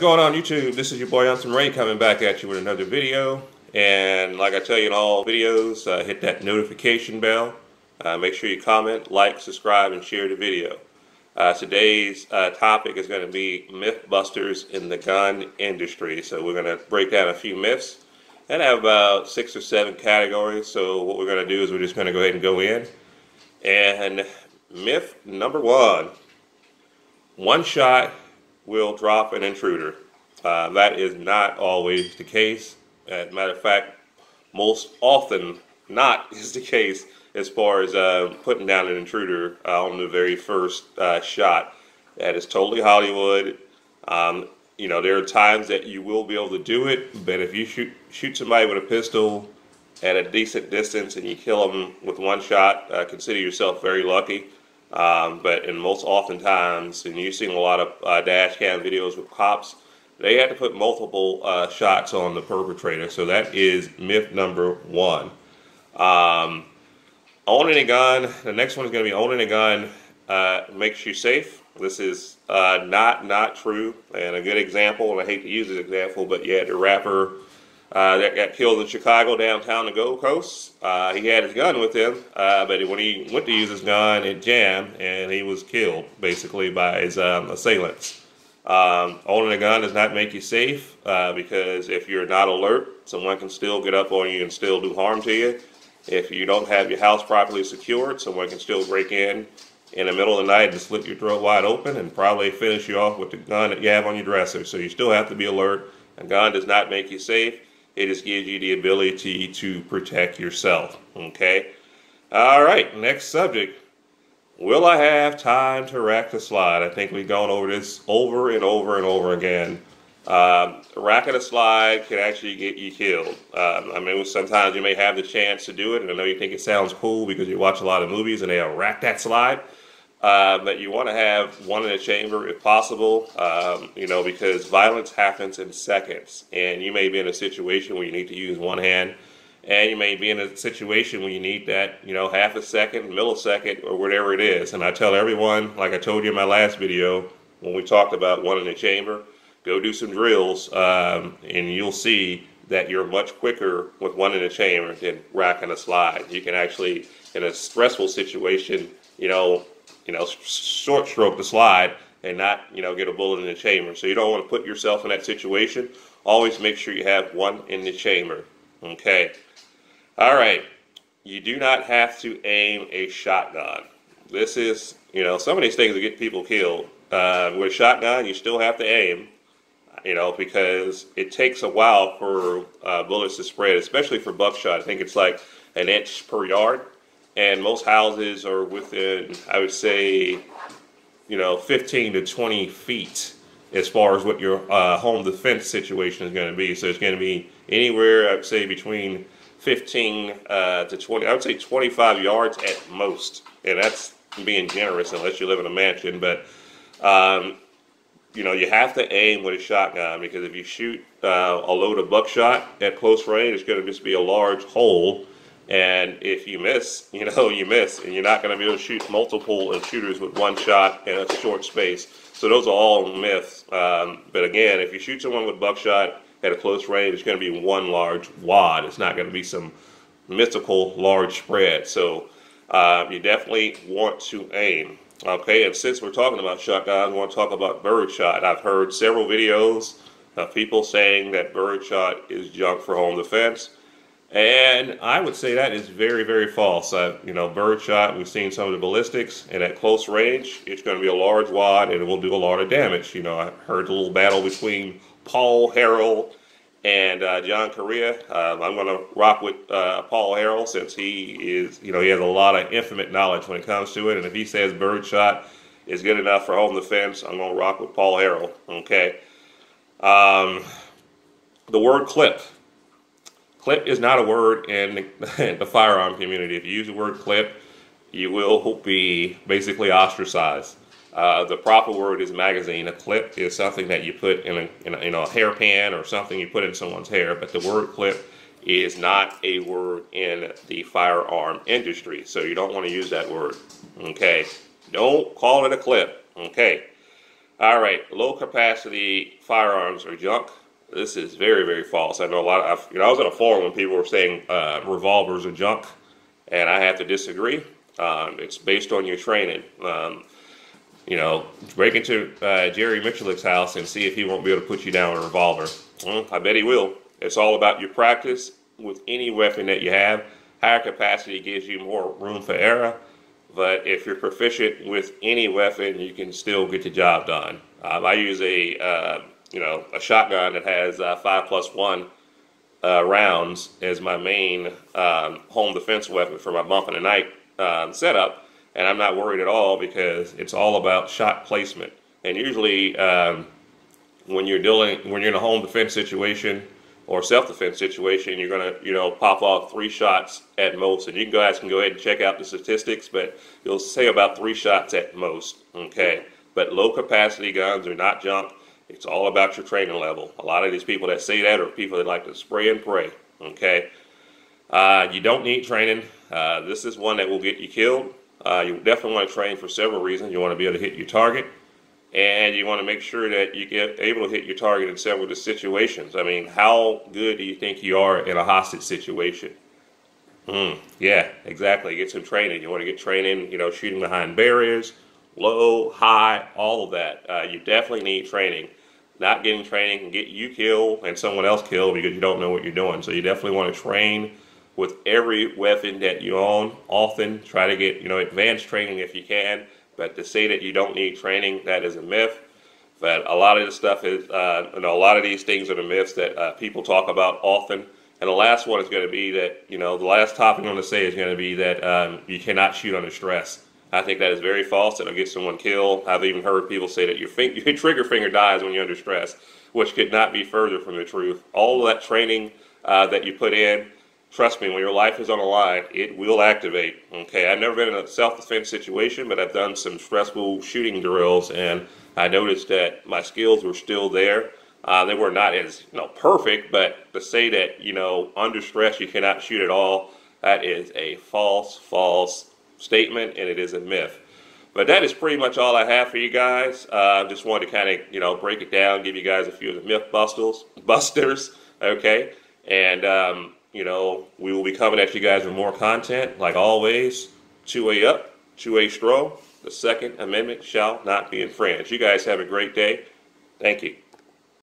going on YouTube? This is your boy ATUM-RE coming back at you with another video. And like I tell you in all videos, hit that notification bell. Make sure you comment, like, subscribe, and share the video. Today's topic is going to be mythbusters in the gun industry. So we're going to break down a few myths and have about 6 or 7 categories. So what we're going to do is we're just going to go ahead and go in. And myth number 1, one shot will drop an intruder. That is not always the case. As a matter of fact, most often not is the case as far as putting down an intruder on the very first shot. That is totally Hollywood. You know, there are times that you will be able to do it, but if you shoot somebody with a pistol at a decent distance and you kill them with one shot, consider yourself very lucky. But in most oftentimes, and you've seen a lot of dash cam videos with cops, they had to put multiple shots on the perpetrator. So that is myth number 1. Owning a gun, the next one is going to be owning a gun makes you safe. This is not true. And a good example, and I hate to use this example, but you had the rapper that got killed in Chicago, downtown the Gold Coast. He had his gun with him, but when he went to use his gun, it jammed, and he was killed, basically, by his assailants. Owning a gun does not make you safe, because if you're not alert, someone can still get up on you and still do harm to you. If you don't have your house properly secured, someone can still break in the middle of the night and slit your throat wide open and probably finish you off with the gun that you have on your dresser. So you still have to be alert. A gun does not make you safe. It just gives you the ability to protect yourself. Okay? All right, next subject. Will I have time to rack the slide? I think we've gone over this over and over and over again. Racking a slide can actually get you killed. I mean, sometimes you may have the chance to do it, and I know you think it sounds cool because you watch a lot of movies and they'll rack that slide. But you want to have one in the chamber if possible, you know, because violence happens in seconds. And you may be in a situation where you need to use one hand, and you may be in a situation where you need that, you know, half a second, millisecond, or whatever it is. And I tell everyone, like I told you in my last video, when we talked about one in the chamber, go do some drills, and you'll see that you're much quicker with one in the chamber than racking a slide. You can actually, in a stressful situation, you know, short stroke the slide and not, you know, get a bullet in the chamber. So you don't want to put yourself in that situation. Always make sure you have one in the chamber. Okay. All right. You do not have to aim a shotgun. This is, you know, some of these things that get people killed. With a shotgun, you still have to aim, you know, because it takes a while for bullets to spread, especially for buckshot. I think it's like an inch per yard. And most houses are within, I would say, you know, 15 to 20 feet as far as what your home defense situation is going to be. So it's going to be anywhere, I would say, between 15 to 20, I would say 25 yards at most. And that's being generous unless you live in a mansion. But, you know, you have to aim with a shotgun, because if you shoot a load of buckshot at close range, it's going to just be a large hole. And if you miss, you know, you miss, and you're not going to be able to shoot multiple shooters with one shot in a short space. So those are all myths. But again, if you shoot someone with buckshot at a close range, it's going to be one large wad. It's not going to be some mythical large spread. So you definitely want to aim. Okay, and since we're talking about shotguns, I want to talk about birdshot. I've heard several videos of people saying that birdshot is junk for home defense. And I would say that is very, very false. You know, birdshot, we've seen some of the ballistics, and at close range, it's going to be a large wad, and it will do a lot of damage. You know, I heard the little battle between Paul Harrell and John Correa. I'm going to rock with Paul Harrell, since he is, you know, he has a lot of intimate knowledge when it comes to it. And if he says birdshot is good enough for home defense, I'm going to rock with Paul Harrell. Okay. The word clip. Clip is not a word in the firearm community. If you use the word clip, you will be basically ostracized. The proper word is magazine. A clip is something that you put in a hairpan, or something you put in someone's hair. But the word clip is not a word in the firearm industry. So you don't want to use that word. Okay. Don't call it a clip. Okay. All right, low capacity firearms are junk. This is very, very false. I know a lot of, I was in a forum when people were saying revolvers are junk, and I have to disagree. It's based on your training. Break into Jerry Michulik's house and see if he won't be able to put you down with a revolver. I bet he will. It's all about your practice with any weapon that you have. Higher capacity gives you more room for error, but if you're proficient with any weapon, you can still get the job done. I use a shotgun that has 5+1 rounds as my main home defense weapon for my bump in the night setup, and I'm not worried at all because it's all about shot placement. And usually, when you're in a home defense situation or self-defense situation, you're gonna pop off 3 shots at most. And you guys can go ahead and check out the statistics, but you'll say about 3 shots at most. Okay, but low capacity guns are not junk. It's all about your training level. A lot of these people that say that are people that like to spray and pray. Okay, you don't need training. This is one that will get you killed. You definitely want to train for several reasons. You want to be able to hit your target, and you want to make sure that you get able to hit your target in several of the situations. I mean, how good do you think you are in a hostage situation? Yeah, exactly. Get some training. You want to get training, shooting behind barriers, low, high, all of that. You definitely need training. Not getting training can get you killed and someone else killed because you don't know what you're doing. So you definitely want to train with every weapon that you own. Often try to get advanced training if you can. But to say that you don't need training, that is a myth. But a lot of this stuff is, a lot of these things are the myths that people talk about often. And the last one is going to be that, the last topic I'm going to say is going to be that you cannot shoot under stress. I think that is very false. It'll get someone killed. I've even heard people say that your trigger finger dies when you're under stress, which could not be further from the truth. All of that training that you put in, trust me, when your life is on the line, it will activate. Okay, I've never been in a self-defense situation, but I've done some stressful shooting drills, and I noticed that my skills were still there. They were not as perfect, but to say that under stress you cannot shoot at all, that is a false statement, and it is a myth. But that is pretty much all I have for you guys. Just wanted to kind of break it down, give you guys a few of the myth busters. Okay, and we will be coming at you guys with more content. Like always, 2A up, 2A stroll. The Second Amendment shall not be infringed. You guys have a great day. Thank you.